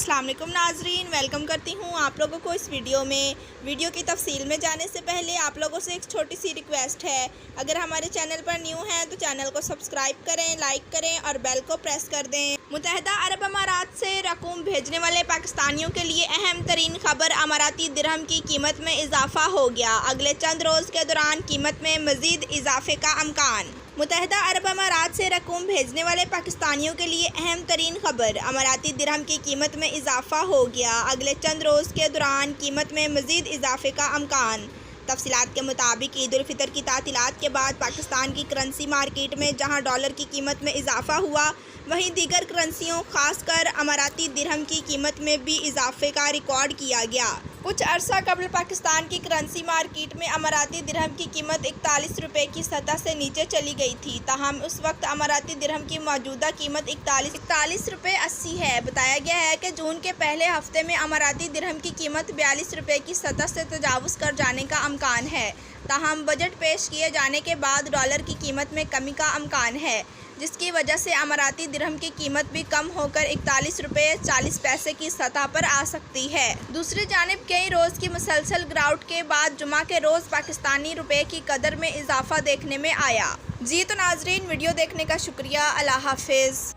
अस्सलाम वालेकुम नाजरीन, वेलकम करती हूँ आप लोगों को इस वीडियो में। वीडियो की तफसील में जाने से पहले आप लोगों से एक छोटी सी रिक्वेस्ट है, अगर हमारे चैनल पर न्यू हैं तो चैनल को सब्सक्राइब करें, लाइक करें और बेल को प्रेस कर दें। मुत्तहिदा अरब अमारात से रकूम भेजने वाले पाकिस्तानियों के लिए अहम तरीन खबर, अमाराती दिरहम की कीमत में इजाफा हो गया। अगले चंद रोज़ के दौरान कीमत में मज़ीद इजाफे का अमकान। मुत्तहिदा अरब अमारात से रकूम भेजने वाले पाकिस्तानियों के लिए अहम तरीन खबर, अमाराती दिरहम की कीमत में इजाफा हो गया। अगले चंद रोज़ के दौरान कीमत में मज़ीद इजाफे का अमकान। तफसीलात के मुताबिक ईद उल फितर की तातीलात के बाद पाकिस्तान की करेंसी मार्केट में जहां डॉलर की कीमत में इजाफा हुआ, वहीं दीगर करेंसियों खासकर अमाराती दिरहम की कीमत में भी इजाफे का रिकॉर्ड किया गया। कुछ अरसा कबल पाकिस्तान की करेंसी मार्केट में अमाराती दिरहम की कीमत 41 रुपये की सतह से नीचे चली गई थी। ताहम उस वक्त अमाराती दिरहम की मौजूदा कीमत 41 रुपये 80 है। बताया गया है कि जून के पहले हफ्ते में अमाराती दिरहम की कीमत 42 रुपये की सतह से तजावुज़ कर जाने का अमकान है। ताहम बजट पेश किए जाने के बाद डॉलर की कीमत में कमी का अमकान है, जिसकी वजह से अमाराती दिरहम की कीमत भी कम होकर 41 रुपये 40 पैसे की सतह पर आ सकती है। दूसरी जानिब कई रोज़ की मुसलसल गिरावट के बाद जुमा के रोज़ पाकिस्तानी रुपये की कदर में इजाफा देखने में आया। जी तो नाजरीन, वीडियो देखने का शुक्रिया। अल्लाह हाफिज़।